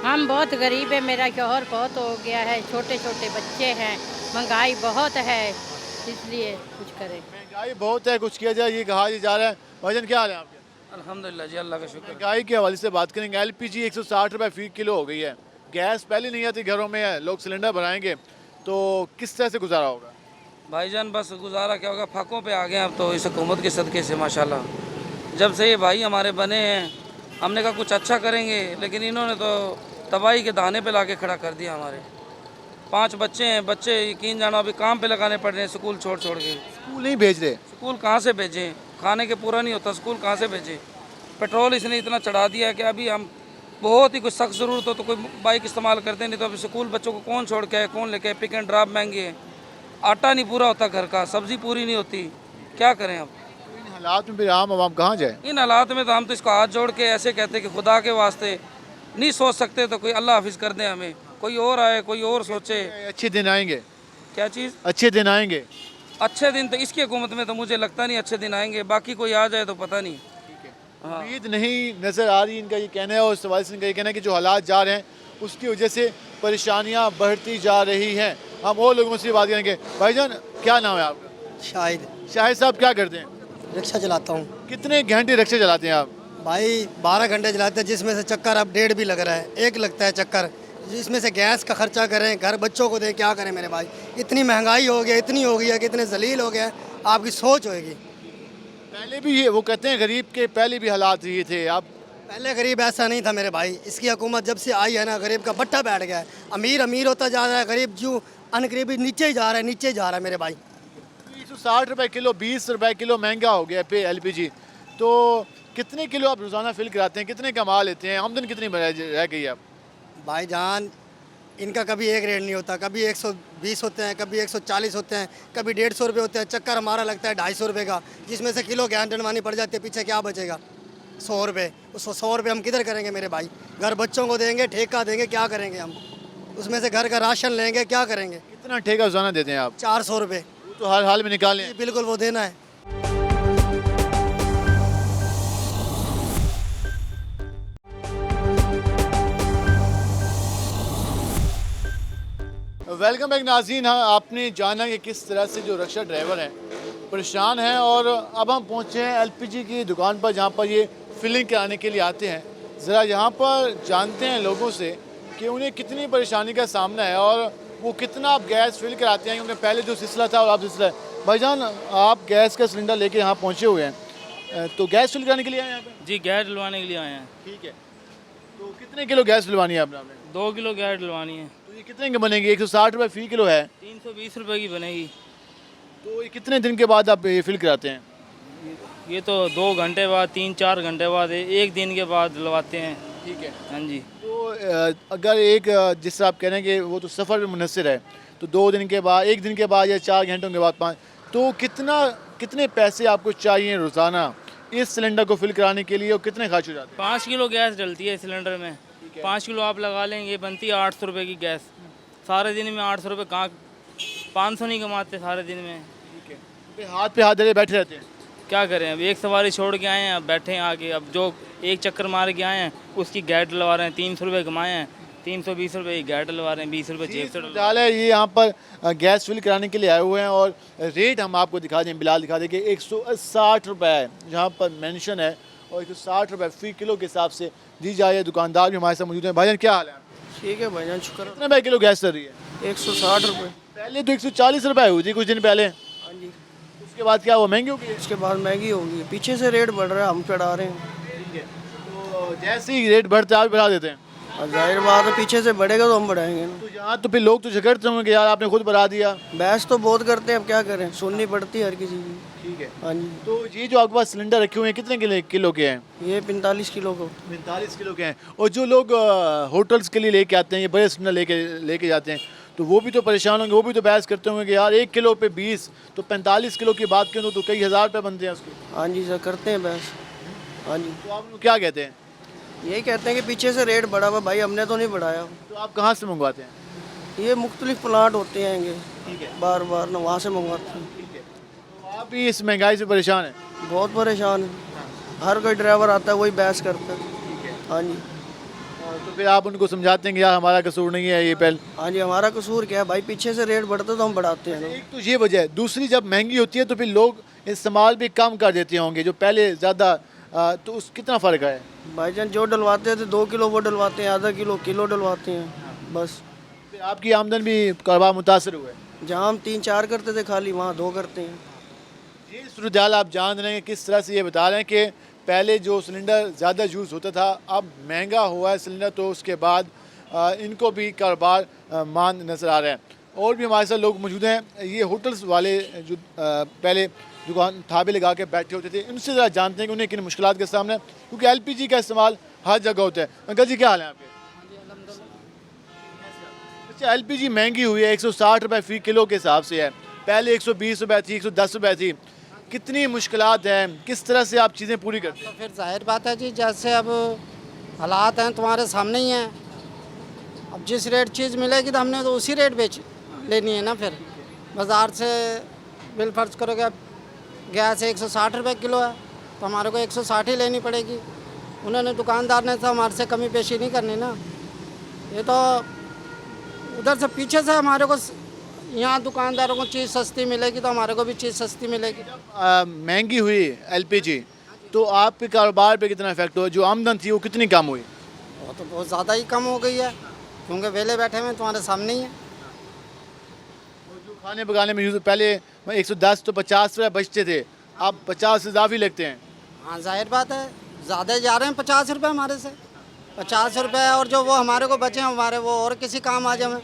Speaker 13: हम बहुत गरीब है, मेरा शौहर बहुत हो गया है, छोटे छोटे बच्चे हैं, महंगाई बहुत है, इसलिए कुछ करें।
Speaker 1: महंगाई बहुत है, कुछ किया जाए, ये कहा जा रहा है। भाईजान क्या हाल है आपके?
Speaker 3: अल्हम्दुलिल्लाह जी, अल्लाह का शुक्र।
Speaker 1: महंगाई के हवाले से बात करेंगे। LPG 160 रुपये फ़ी किलो हो गई है। गैस पहले नहीं आती घरों में, लोग सिलेंडर भराएंगे तो किस तरह से गुजारा होगा?
Speaker 3: भाईजान बस गुजारा क्या होगा, फाकों पे आ गए अब तो इस हुकूमत के सदक़े से माशाल्लाह। जब से ये भाई हमारे बने हैं, हमने कहा कुछ अच्छा करेंगे, लेकिन इन्होंने तो तबाही के दाने पे लाके खड़ा कर दिया। हमारे 5 बच्चे हैं, बच्चे यकीन जानो अभी काम पे लगाने पड़ रहे हैं, स्कूल छोड़ छोड़ के।
Speaker 1: स्कूल नहीं भेज रहे?
Speaker 3: स्कूल कहाँ से भेजें, खाने के पूरा नहीं होता, स्कूल कहाँ से भेजें। पेट्रोल इसने इतना चढ़ा दिया है कि अभी हम बहुत ही कुछ सख्त ज़रूरत हो तो कोई बाइक इस्तेमाल करते नहीं, तो अभी स्कूल बच्चों को कौन छोड़ के आए, कौन लेके आए। पिक एंड ड्रॉप महंगे है, आटा नहीं पूरा होता घर का, सब्ज़ी पूरी नहीं होती, क्या करें अब।
Speaker 1: इन हालात में फिर आम आवाम कहाँ जाए?
Speaker 3: इन हालात में तो हम तो इसको हाथ जोड़ के ऐसे कहते हैं कि खुदा के वास्ते नहीं सोच सकते तो कोई अल्लाह हाफिज़ कर दे, हमें कोई और आए, कोई और सोचे।
Speaker 1: अच्छे दिन आएंगे?
Speaker 3: क्या चीज़?
Speaker 1: अच्छे दिन आएंगे?
Speaker 3: अच्छे दिन तो इसकी हुकूमत में तो मुझे लगता नहीं अच्छे दिन आएंगे, बाकी कोई आ जाए तो पता नहीं।
Speaker 1: उम्मीद नहीं नज़र आ रही, इनका ये कहना है। और इस सवाल से इनका ये कहना है कि जो हालात जा रहे हैं उसकी वजह से परेशानियां बढ़ती जा रही हैं। हम और लोगों से बात करेंगे। भाईजान क्या नाम है आपका?
Speaker 4: शाहिद।
Speaker 1: शाहिद साहब क्या करते हैं?
Speaker 4: रिक्शा चलाता हूँ।
Speaker 1: कितने घंटे रिक्शा चलाते हैं आप?
Speaker 4: भाई 12 घंटे चलाते हैं, जिसमें से चक्कर अब 1.5 भी लग रहा है, 1 लगता है चक्कर। जिसमें से गैस का खर्चा करें, घर बच्चों को दें, क्या करें मेरे भाई। इतनी महंगाई हो गई, इतनी हो गई है कि इतने जलील हो गए, आपकी सोच होएगी।
Speaker 1: पहले भी ये वो कहते हैं गरीब के पहले भी हालात ये थे। आप
Speaker 4: पहले गरीब ऐसा नहीं था मेरे भाई, इसकी हुकूमत जब से आई है ना, गरीब का बट्टा बैठ गया है। अमीर अमीर होता जा रहा है, गरीब जो अनगरीबी नीचे ही जा रहा है, नीचे ही जा रहा है मेरे भाई।
Speaker 1: 160 रुपये किलो, 20 रुपये किलो महंगा हो गया पे LPG। तो कितने किलो आप रोज़ाना फिल कराते हैं, कितने कमा लेते हैं, आमदन कितनी रह गई है?
Speaker 4: भाईजान इनका कभी एक रेट नहीं होता, कभी 120 होते हैं, कभी 140 होते हैं, कभी 150 रुपये होते हैं। चक्कर हमारा लगता है 250 रुपये का, जिसमें से किलो ज्ञान डनवानी पड़ जाती है, पीछे क्या बचेगा? 100 रुपये। उस 100 रुपये हम किधर करेंगे मेरे भाई? घर बच्चों को देंगे, ठेका देंगे, क्या करेंगे हम? उसमें से घर का राशन लेंगे, क्या करेंगे?
Speaker 1: कितना ठेका रोज़ाना देते हैं आप?
Speaker 4: 400 रुपये।
Speaker 1: तो हर हाल में निकालें?
Speaker 4: बिल्कुल, वो देना है।
Speaker 1: वेलकम बैक नाज़रीन। हाँ, आपने जाना कि किस तरह से जो रिक्शा ड्राइवर हैं परेशान हैं। और अब हम पहुँचे हैं LPG की दुकान पर, जहाँ पर ये फिलिंग कराने के लिए आते हैं। ज़रा यहाँ पर जानते हैं लोगों से कि उन्हें कितनी परेशानी का सामना है और वो कितना आप गैस फिल कराते हैं, क्योंकि पहले जो सिलसिला था और अब सिलसिला है। भाईजान आप गैस का सिलेंडर लेके यहाँ पहुँचे हुए हैं, तो गैस फिल कराने के लिए आए हैं यहाँ पे?
Speaker 14: जी, गैस डलवाने के लिए आए हैं।
Speaker 1: ठीक है। तो कितने किलो गैस डलवानी है आपने?
Speaker 14: 2 किलो गैस डलवानी है।
Speaker 1: तो ये कितने की बनेगी? 160 रुपये फी किलो है,
Speaker 14: 320 रुपए की बनेगी।
Speaker 1: तो ये कितने दिन के बाद आप ये फिल कराते हैं?
Speaker 14: ये तो 2 घंटे बाद, 3-4 घंटे बाद, एक दिन के बाद डलवाते हैं।
Speaker 1: ठीक है।
Speaker 14: हाँ जी।
Speaker 1: तो अगर एक जिस तरह आप कह रहे हैं कि वो तो सफ़र में मुनसर है, तो 2 दिन के बाद, 1 दिन के बाद या 4 घंटों के बाद 5, तो कितने पैसे आपको चाहिए रोज़ाना इस सिलेंडर को फिल कराने के लिए और कितने खर्च हो जाते हैं?
Speaker 14: 5 किलो गैस डलती है सिलेंडर में। 5 किलो आप लगा लेंगे, बनती है 800 रुपये की गैस। सारे दिन में 800 रुपये कहाँ, 500 नहीं कमाते सारे दिन में।
Speaker 1: ठीक है। हाथ पे हाथ धरे बैठे रहते हैं।
Speaker 14: क्या करें, अब एक सवारी छोड़ के आए हैं, अब बैठे हैं आगे। अब जो एक चक्कर मार के आए हैं उसकी गैस डलवा रहे हैं। 300 रुपये कमाए हैं, 320 रुपये की गैस डलवा रहे हैं, 20 रुपये जेब से
Speaker 1: फिलहाल है ये यहाँ पर गैस फिल कराने के लिए आए हुए हैं और रेट हम आपको दिखा दें, बिलाल दिखा दें कि 160 रुपये है जहाँ पर मेंशन है, और 160 रुपये फ़ी किलो के हिसाब से दी जाए। दुकानदार भी हमारे साथ मौजूद हैं। भाईजान क्या हाल है?
Speaker 3: ठीक है भाईजान, शुक्र।
Speaker 1: कितने रुपये किलो गैस चल रही है?
Speaker 3: 160 रुपये।
Speaker 1: पहले तो 140 रुपये हुई थी कुछ दिन पहले।
Speaker 3: हाँ जी।
Speaker 1: उसके बाद क्या हुआ, महंगी हो गई?
Speaker 3: उसके बाद महंगी होगी, पीछे से रेट बढ़ रहा है, हम चढ़ा रहे हैं।
Speaker 1: ठीक है। तो जैसे ही रेट बढ़ते आप भी बढ़ा देते हैं?
Speaker 3: और जाहिर बात है, पीछे से बढ़ेगा तो हम बढ़ाएंगे ना।
Speaker 1: तो यहाँ तो फिर लोग तो झगड़ते होंगे कि यार आपने खुद बढ़ा दिया।
Speaker 3: बहस तो बहुत करते हैं, अब क्या करें, सुननी पड़ती है हर किसी की।
Speaker 1: ठीक है।
Speaker 3: हाँ जी।
Speaker 1: तो ये जो आपके पास सिलेंडर रखे हुए हैं कितने किलो के हैं?
Speaker 3: ये 45 किलो को।
Speaker 1: 45 किलो के हैं। और जो लोग होटल्स के लिए लेके आते हैं, ये बड़े सिलेंडर लेके जाते हैं, तो वो भी तो परेशान होंगे, वो भी तो बहस करते होंगे कि यार 1 किलो पे 20, तो 45 किलो की बात करें तो कई हज़ार रुपये बनते हैं उसके।
Speaker 3: हाँ जी सर, करते हैं बहस। हाँ जी।
Speaker 1: तो आप लोग क्या कहते हैं?
Speaker 3: यही कहते हैं कि पीछे से रेट बढ़ा हुआ, भाई हमने तो नहीं बढ़ाया।
Speaker 1: तो आप कहाँ से मंगवाते हैं?
Speaker 3: ये मुख्तलिफ प्लांट होते हैं,
Speaker 1: ठीक है।
Speaker 3: बार बार ना वहाँ से मंगवाते हैं।
Speaker 1: ठीक है। तो आप भी इस महंगाई से परेशान हैं?
Speaker 3: बहुत परेशान है। हर कोई ड्राइवर आता है वही बहस करता है।
Speaker 1: ठीक है।
Speaker 3: हाँ जी।
Speaker 1: तो फिर आप उनको समझाते हैं कि यार हमारा कसूर नहीं है ये पहले?
Speaker 3: हाँ जी, हमारा कसूर क्या है भाई, पीछे से रेट बढ़ता तो हम बढ़ाते हैं।
Speaker 1: एक तो ये वजह है, दूसरी जब महंगी होती है तो फिर लोग इस्तेमाल भी कम कर देते होंगे जो पहले ज़्यादा, तो उस कितना फ़र्क है?
Speaker 3: भाईजान जो डलवाते थे 2 किलो वो डलवाते हैं, आधा किलो डलवाते हैं बस।
Speaker 1: फिर आपकी आमदन भी कारोबार मुतासर हुआ है?
Speaker 3: जहाँ हम 3-4 करते थे खाली, वहाँ 2 करते हैं।
Speaker 1: ये सूरत हाल आप जान रहे हैं किस तरह से ये बता रहे हैं कि पहले जो सिलेंडर ज़्यादा यूज़ होता था, अब महंगा हुआ है सिलेंडर, तो उसके बाद इनको भी कारोबार मान नज़र आ रहा है। और भी हमारे साथ लोग मौजूद हैं, ये होटल्स वाले जो पहले दुकान थाबे लगा के बैठे होते थे, उनसे ज़रा जानते हैं कि उन्हें किन मुश्किलात के सामने, क्योंकि LPG का इस्तेमाल हर जगह होता है। अंकल जी क्या हाल है आपके? अच्छा, LPG महंगी हुई है, 160 रुपये फ़ी किलो के हिसाब से है, पहले 120 रुपये थी, 110 रुपये थी। कितनी मुश्किलात हैं, किस तरह से आप चीज़ें पूरी करते हैं?
Speaker 15: तो फिर जाहिर बात है जी, जैसे अब हालात हैं तुम्हारे सामने ही हैं। अब जिस रेट चीज़ मिलेगी तो हमने तो उसी रेट बेच लेनी है ना। फिर बाज़ार से बिल फर्ज करोगे, अब गैस 160 रुपये किलो है तो हमारे को 160 ही लेनी पड़ेगी। उन्होंने दुकानदार ने तो हमारे से कमी पेशी नहीं करनी ना। ये तो उधर से पीछे से हमारे को, यहाँ दुकानदारों को चीज़ सस्ती मिलेगी तो हमारे को भी चीज़ सस्ती मिलेगी।
Speaker 1: महंगी हुई LPG तो आपके कारोबार पे कितना इफेक्ट हुआ? जो आमदन थी वो कितनी कम हुई?
Speaker 15: वो तो बहुत ज़्यादा ही कम हो गई है, क्योंकि वेले बैठे हुए तुम्हारे सामने ही है।
Speaker 1: जो खाने पकाने में यूज़ पहले 110 तो 50 रुपये बचते थे, अब 50 से ज़्यादा लगते हैं।
Speaker 15: हाँ जाहिर बात है, ज़्यादा जा रहे हैं 50 रुपये हमारे से, 50 रुपये, और जो वो हमारे को बचे हमारे वो और किसी काम आ जाए।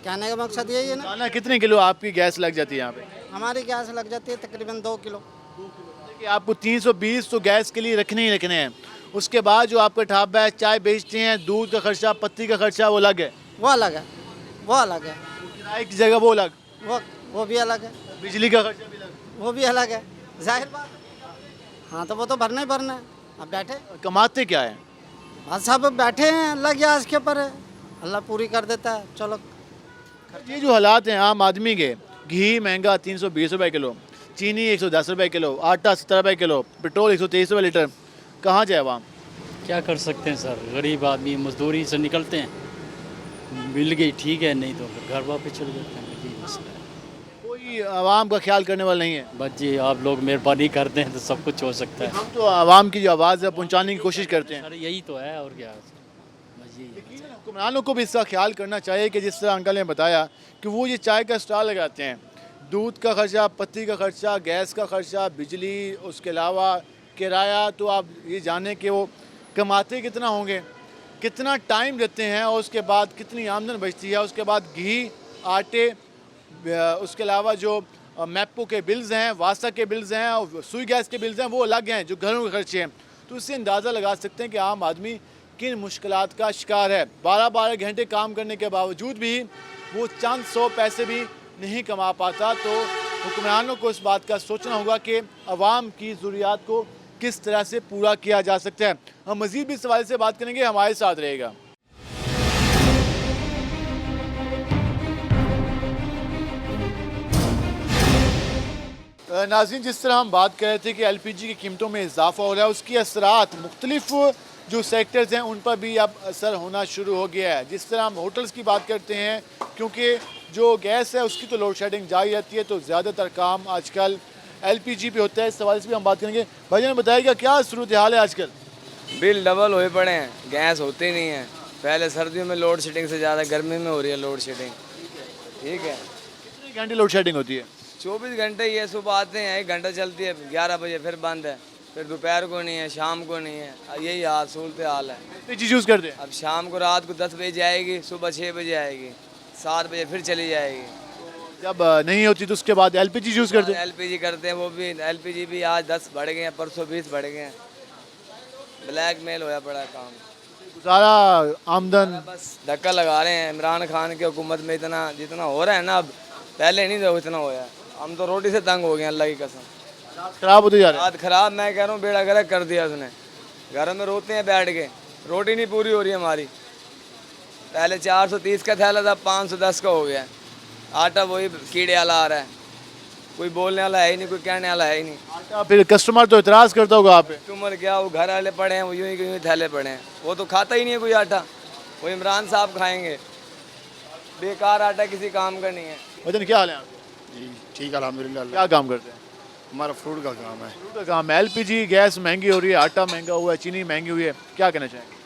Speaker 15: कहने का मकसद यही है ना।
Speaker 1: खाना कितने किलो आपकी गैस लग जाती है यहाँ पे?
Speaker 15: हमारी गैस लग जाती है तकरीबन 2 किलो।
Speaker 1: कि आपको 320 तो गैस के लिए रखने ही रखने हैं, उसके बाद जो आपका ढाबा है, चाय बेचते हैं, दूध का खर्चा, पत्ती का खर्चा, वो अलग है।
Speaker 15: वो अलग है, वो अलग है।
Speaker 1: किराए की जगह वो अलग,
Speaker 15: वो भी अलग है।
Speaker 1: बिजली का खर्चा भी अलग,
Speaker 15: वो भी अलग है, जाहिर बात। हाँ तो वो तो भरना ही भरना है। अब बैठे
Speaker 1: कमाते क्या है?
Speaker 15: बस सब बैठे हैं, अल्लाह की आस के ऊपर है, अल्लाह पूरी कर देता है। चलो,
Speaker 1: ये जो हालात हैं आम आदमी के, घी महंगा 320 रुपये किलो, चीनी 110 रुपये किलो, आटा 70 रुपये किलो, पेट्रोल 123 रुपये लीटर, कहाँ जाए आवाम?
Speaker 16: क्या कर सकते हैं सर, गरीब आदमी मजदूरी से निकलते हैं, मिल गई ठीक है, नहीं तो फिर घर वापस चले जाते हैं। यही मसला है,
Speaker 1: कोई आवाम का ख्याल करने वाला नहीं है।
Speaker 16: बस जी आप लोग मेहरबानी करते हैं तो सब कुछ हो सकता है।
Speaker 1: हम तो आवाम की जो आवाज़ है पहुँचाने की कोशिश करते हैं।
Speaker 16: सर यही तो है, और क्या, बस यही है।
Speaker 1: हुक्मरानों को भी इसका ख्याल करना चाहिए कि जिस तरह अंकल ने बताया कि वो ये चाय का स्टॉल लगाते हैं, दूध का खर्चा, पत्ती का खर्चा, गैस का खर्चा, बिजली, उसके अलावा किराया, तो आप ये जानें कि वो कमाते कितना होंगे, कितना टाइम देते हैं और उसके बाद कितनी आमदन बचती है। उसके बाद घी, आटे, उसके अलावा जो मैपो के बिल्स हैं, वासा के बिल्स हैं और सुई गैस के बिल्स हैं, वो अलग हैं जो घरों के खर्चे हैं। तो इससे अंदाज़ा लगा सकते हैं कि आम आदमी किन मुश्किलात का शिकार है। 12-12 घंटे काम करने के बावजूद भी वो चंद 100 पैसे भी नहीं कमा पाता। तो हुक्मरानों को इस बात का सोचना होगा कि अवाम की ज़रूरियात को किस तरह से पूरा किया जा सकता है। हम मज़ीद भी इस हवाले से बात करेंगे, हमारे साथ रहेगा। नाज़रीन, जिस तरह हम बात कर रहे थे कि LPG की कीमतों में इजाफा हो रहा है, उसकी असरात मुख्तलिफ जो सेक्टर्स हैं उन पर भी अब असर होना शुरू हो गया है। जिस तरह हम होटल्स की बात करते हैं, क्योंकि जो गैस है उसकी तो लोड शेडिंग जारी रहती है, तो ज़्यादातर काम आजकल LPG पे होता है। इस सवाल से भी हम बात करेंगे। भाईजान बताइएगा क्या सूरत हाल है आजकल?
Speaker 17: बिल डबल हुए पड़े हैं, गैस होती नहीं है। पहले सर्दियों में लोड शेडिंग से ज़्यादा गर्मी में हो रही है लोड शेडिंग। ठीक है,
Speaker 1: कितने घंटे लोड शेडिंग होती है?
Speaker 17: 24 घंटे ही है। सुबह आते हैं 1 घंटा चलती है, 11 बजे फिर बंद है, फिर दोपहर को नहीं है, शाम को नहीं है। यही हाल सूरत हाल है।
Speaker 1: LPG यूज़ करते हैं?
Speaker 17: अब शाम को रात को 10 बजे आएगी, सुबह 6 बजे आएगी, 7 बजे फिर चली जाएगी।
Speaker 1: जब नहीं होती तो उसके बाद LPG यूज़ करते हैं?
Speaker 17: LPG करते हैं, वो भी LPG भी आज 10 बढ़ गए हैं, परसों 20 बढ़ गए हैं। ब्लैक मेल होया पड़ा काम,
Speaker 1: सारा आमदन
Speaker 17: बस धक्का लगा रहे हैं। इमरान खान की हुकूमत में इतना जितना हो रहा है ना, अब पहले नहीं था इतना होया। हम तो रोटी से तंग हो गए, अल्लाह की कसम।
Speaker 1: खराब होते जा रहे हैं।
Speaker 17: रात खराब, मैं कह रहा हूँ बेड़ा गर्क कर दिया उसने। घर में रोते हैं बैठ के, रोटी नहीं पूरी हो रही है हमारी। पहले 430 का थैला था, 510 का हो गया। आटा वही कीड़े वाला आ रहा है, कोई बोलने वाला है ही नहीं, कोई कहने वाला है ही नहीं।
Speaker 1: आटा फिर कस्टमर तो इतराज़ करता होगा आप पे।
Speaker 17: कस्टमर क्या, वो घर वाले पड़े हैं, वो यूँ ही थैले पड़े हैं, वो तो खाता ही नहीं है कोई आटा। वो इमरान साहब खाएंगे, बेकार आटा किसी काम का नहीं है।
Speaker 1: वजन क्या हाल है?
Speaker 18: जी ठीक, अल्हम्दुलिल्लाह।
Speaker 1: क्या काम करते हैं?
Speaker 18: हमारा फ्रूट का काम है।
Speaker 1: फ्रूट का काम है। LPG गैस महंगी हो रही है, आटा महंगा हुआ है, चीनी महंगी हुई है, क्या कहना चाहेंगे?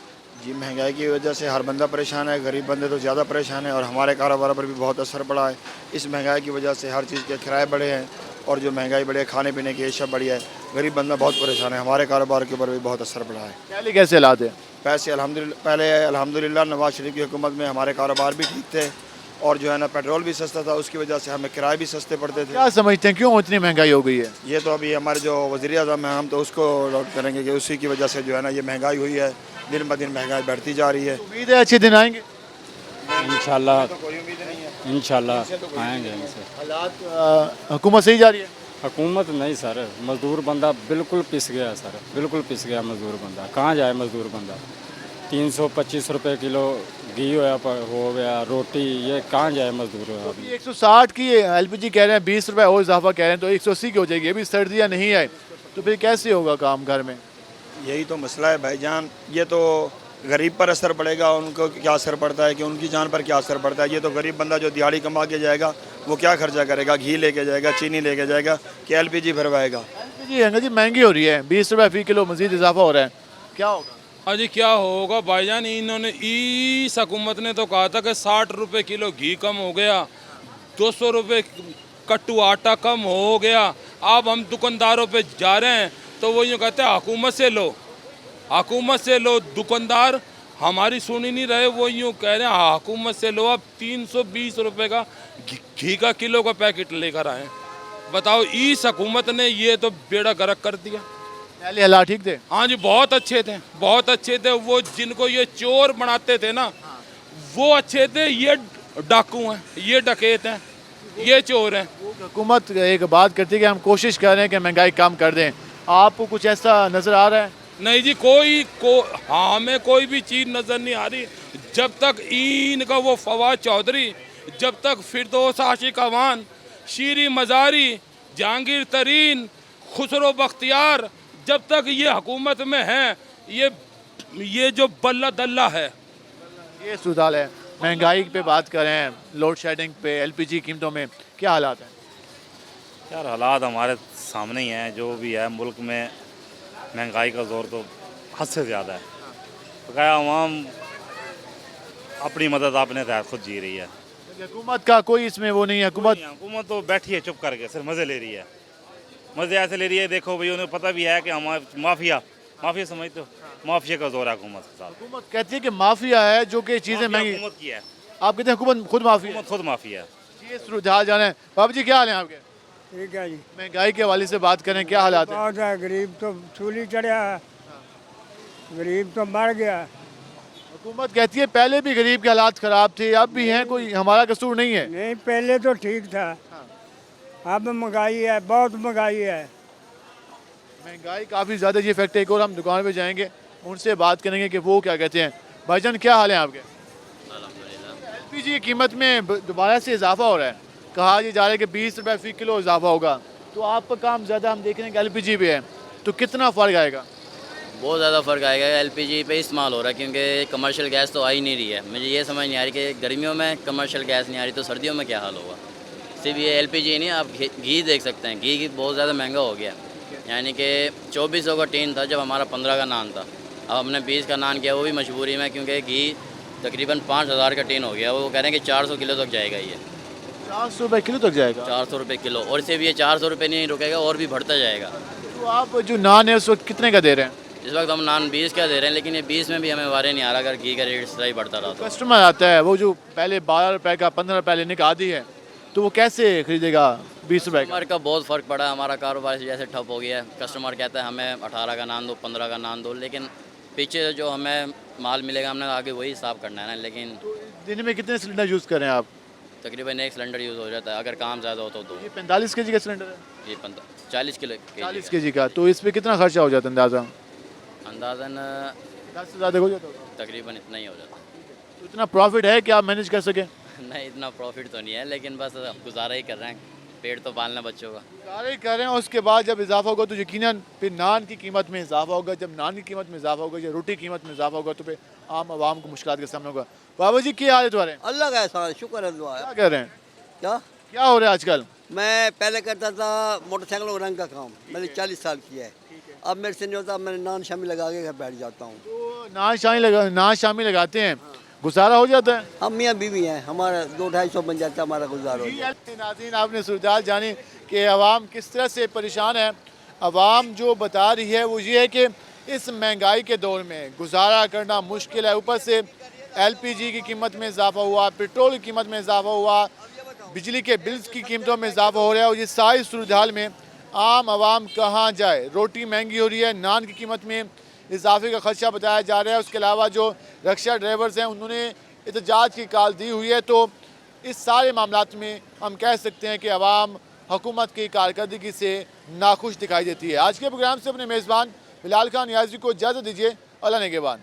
Speaker 18: जी महंगाई की वजह से हर बंदा परेशान है, गरीब बंदे तो ज़्यादा परेशान है और हमारे कारोबार पर भी बहुत असर पड़ा है। इस महंगाई की वजह से हर चीज़ के किराए बढ़े हैं और जो महंगाई बढ़ी है, खाने पीने की एशिया बढ़ी है, गरीब बंदा बहुत परेशान है। हमारे कारोबार के ऊपर भी बहुत असर पड़ा है।
Speaker 1: पहले कैसे हालात है?
Speaker 18: पैसे पहले अल्हम्दुलिल्लाह नवाज शरीफ की हुकूमत में हमारे कारोबार भी ठीक थे और जो है ना पेट्रोल भी सस्ता था, उसकी वजह से हमें किराए भी सस्ते पड़ते थे।
Speaker 1: क्या समझते हैं क्यों इतनी महंगाई हो गई है?
Speaker 18: ये तो अभी हमारे जो वज़ीर आज़म हैं, हम तो उसको नोट करेंगे कि उसी की वजह से जो है ना ये महंगाई हुई है, दिन ब दिन महंगाई बढ़ती जा रही है।
Speaker 1: उम्मीद है अच्छे दिन आएंगे
Speaker 16: इंशाल्लाह,
Speaker 18: तो कोई उम्मीद नहीं है।
Speaker 16: इंशाल्लाह आएंगे इनसे।
Speaker 1: हालात हुकूमत सही जा रही है?
Speaker 16: हुकूमत नहीं सर, मजदूर बंदा बिल्कुल पिस गया सर, बिल्कुल पिस गया मजदूर बंदा। कहाँ जाए मजदूर बंदा? 325 रुपये किलो घी हो गया, रोटी, ये कहाँ जाए मजदूर?
Speaker 1: अभी 160 की LPG कह रहे हैं, 20 रुपये और इजाफा कह रहे हैं, तो 180 की हो जाएगी। अभी सर्दियाँ नहीं आए तो फिर कैसे होगा काम घर में?
Speaker 18: यही तो मसला है भाईजान। ये तो गरीब पर असर पड़ेगा, उनको क्या असर पड़ता है कि उनकी जान पर क्या असर पड़ता है। ये तो गरीब बंदा जो दिहाड़ी कमा के जाएगा वो क्या खर्चा करेगा? घी लेके जाएगा, चीनी लेके जाएगा कि LPG भरवाएगा?
Speaker 1: LPG जी महंगी हो रही है, 20 रुपये फी किलो मजीद इजाफा हो रहा है, क्या होगा?
Speaker 19: हाँ जी, क्या होगा भाईजान? इन्होंने इस हुकूमत ने तो कहा था कि 60 रुपये किलो घी कम हो गया, 200 रुपये कट्टू आटा कम हो गया। अब हम दुकानदारों पे जा रहे हैं तो वो यूँ कहते हैं हुकूमत से लो, हुकूमत से लो। दुकानदार हमारी सुन ही नहीं रहे, वो यूँ कह रहे हैं हुकूमत से लो। अब 320 रुपये का घी का किलो का पैकेट लेकर आए। बताओ, इस हुकूमत ने ये तो बेड़ा गर्क कर दिया।
Speaker 1: पहले हालात ठीक थे?
Speaker 19: हाँ जी, बहुत अच्छे थे, बहुत अच्छे थे। वो जिनको ये चोर बनाते थे ना, वो अच्छे थे। ये डाकू हैं, ये डकैत हैं, ये चोर हैं।
Speaker 1: हुकूमत एक बात करती है कि हम कोशिश कर रहे हैं कि महंगाई कम कर दें, आपको कुछ ऐसा नज़र आ रहा है?
Speaker 19: नहीं जी, हाँ, हमें कोई भी चीज़ नज़र नहीं आ रही। जब तक इनका वो फवाद चौधरी, जब तक फिरदौस आशिक अवान, शीरी मज़ारी, जहांगीर तरीन, खुसरो बख्तियार, जब तक ये हुकूमत में हैं, ये जो बल्ला दल्ला है,
Speaker 1: ये सुधार है। महंगाई पे बात कर रहे हैं, लोड शेडिंग पे, LPG कीमतों में क्या हालात हैं?
Speaker 20: यार हालात हमारे सामने ही हैं। जो भी है मुल्क में महंगाई का जोर तो हद से ज़्यादा है। तो क्या आवाम अपनी मदद अपने तहत खुद जी रही है।
Speaker 1: हुकूमत का कोई इसमें वो नहीं है।
Speaker 20: हुकूमत तो बैठी है चुप करके, सिर्फ मज़े ले रही है। मज़े ऐसे ले रही है, देखो भाई उन्हें पता भी है कि हमारे माफिया माफिया समझते हो? माफिया का जोर है हुकूमत के साथ।
Speaker 1: हुकूमत कहती है कि माफिया है जो कि चीज़ें
Speaker 20: माफिया
Speaker 1: महंगी।
Speaker 20: हुकूमत की है।
Speaker 1: आप कहते हैं हुकूमत खुद माफिया है?
Speaker 20: हुकूमत खुद माफिया है।
Speaker 1: ये सुरजाल जाने। बाबू जी क्या हाल है आपके?
Speaker 7: ठीक है जी।
Speaker 1: महंगाई के हवाले से बात करें, क्या हालात है?
Speaker 7: बहुत है, गरीब तो चूली चढ़ा है, गरीब तो मर गया।
Speaker 1: हुकूमत कहती है पहले भी गरीब के हालात ख़राब थे, अब भी हैं, कोई हमारा कसूर नहीं है।
Speaker 7: नहीं, पहले तो ठीक था, अब महंगाई है, बहुत महंगाई है।
Speaker 1: महंगाई काफ़ी ज़्यादा। ये फैक्ट एक और हम दुकान पे जाएंगे, उनसे बात करेंगे कि वो क्या कहते हैं। भाईजान क्या हाल है आपके? एलपीजी की कीमत में दोबारा से इजाफा हो रहा है, कहा ये जा रहा है कि 20 रुपये फ़ी किलो इजाफा होगा। तो आपका काम ज़्यादा हम देख रहे हैं कि एलपीजी पे है, तो कितना फ़र्क आएगा?
Speaker 21: बहुत ज़्यादा फ़र्क आएगा। एलपीजी पे इस्तेमाल हो रहा है क्योंकि कमर्शियल गैस तो आ ही नहीं रही है। मुझे ये समझ नहीं आ रही कि गर्मियों में कमर्शियल गैस नहीं आ रही तो सर्दियों में क्या हाल होगा। सिर्फ ये एलपीजी नहीं, आप घी देख सकते हैं, घी बहुत ज़्यादा महंगा हो गया। यानी कि 2400 का टीन था जब हमारा 15 का नान था, अब हमने 20 का नान किया, वो भी मजबूरी में, क्योंकि घी तकरीबन 5000 का टीन हो गया। वो कह रहे हैं कि 400 किलो तक जाएगा ये।
Speaker 1: 400 रुपये किलो तक जाएगा?
Speaker 21: 400 रुपये किलो। और सिर्फ ये 400 रुपये नहीं रुकेगा, और भी बढ़ता जाएगा।
Speaker 1: तो आप जो नान है उस वक्त कितने का दे रहे हैं?
Speaker 21: इस वक्त हम नान 20 का दे रहे हैं, लेकिन ये 20 में भी हमें वारे नहीं आ रहा अगर घी का रेट इस तरह ही बढ़ता रहा तो।
Speaker 1: कस्टमर आता है वो जो पहले 12 रुपये का 15 रुपये लेने का आदी है, तो वो कैसे खरीदेगा 20 रुपये का?
Speaker 21: कस्टमर का बहुत फ़र्क पड़ा है। हमारा कारोबार जैसे ठप हो गया है। कस्टमर कहता है हमें 18 का नान दो, 15 का नान दो, लेकिन पीछे जो हमें माल मिलेगा हमने आगे वही हिसाब करना है ना। लेकिन
Speaker 1: दिन में कितने सिलेंडर यूज़ करें आप?
Speaker 21: तकरीबन 1 सिलेंडर यूज़ हो जाता है, अगर काम ज़्यादा हो तो 2।
Speaker 1: ये 45 के जी का सिलेंडर है?
Speaker 21: ये 40 किलो
Speaker 1: 40 के जी का। तो इस पर कितना खर्चा हो जाता है अंदाज़ा?
Speaker 21: अंदाज़न
Speaker 1: 10 से ज़्यादा हो जाता होगा?
Speaker 21: तकरीबन इतना ही हो जाता है।
Speaker 1: तो इतना प्रॉफिट है कि आप मैनेज कर सकें?
Speaker 21: नहीं, इतना प्रॉफिट तो नहीं है, लेकिन बस गुजारा ही कर रहे हैं, पेट तो पालना बच्चों का।
Speaker 1: गुजारा ही कर रहे हैं। उसके बाद जब इजाफा होगा तो यकीनन फिर नान की कीमत में इजाफा होगा। जब नान की कीमत में इजाफा होगा या रोटी की कीमत में इजाफा होगा तो फिर आम आवाम को मुश्किल का सामना होगा। बाबा जी क्या हाल है तुम्हारे?
Speaker 22: अल्लाह का एहसान, शुक्र है, दुआ है।
Speaker 1: क्या कर रहे हैं?
Speaker 22: क्या
Speaker 1: क्या हो रहा है आजकल?
Speaker 22: मैं पहले करता था मोटरसाइकिल और रंग का काम, मैंने 40 साल किया है। अब मेरे से नहीं होता, मैं नान शामी लगा के घर बैठ जाता हूँ।
Speaker 1: तो नान शामी लगाते हैं, गुजारा हो जाता है?
Speaker 22: हम मियाँ बीवी हैं, हमारा 200-250 बन जाता है, हमारा गुजारा हो जाता है।
Speaker 1: नाज़रीन आपने सूरजाल जानी कि अवाम किस तरह से परेशान है। अवाम जो बता रही है वो ये है कि इस महंगाई के दौर में गुजारा करना मुश्किल है। ऊपर से एलपीजी की कीमत में इजाफा हुआ, पेट्रोल की कीमत में इजाफा हुआ, बिजली के बिल्स की कीमतों में इजाफा हो रहा है। और ये सारी सूरत में आम आवाम कहाँ जाए? रोटी महंगी हो रही है, नान की कीमत में इजाफे का खर्चा बताया जा रहा है। उसके अलावा जो रक्षा ड्राइवर्स हैं उन्होंने एहतजाज की कॉल दी हुई है। तो इस सारे मामलात में हम कह सकते हैं कि अवाम हुकूमत की कारकर्दगी से नाखुश दिखाई देती है। आज के प्रोग्राम से अपने मेज़बान बिलाल खान नियाज़ी को इजाज़त दीजिए। अल्लाह निगहबान।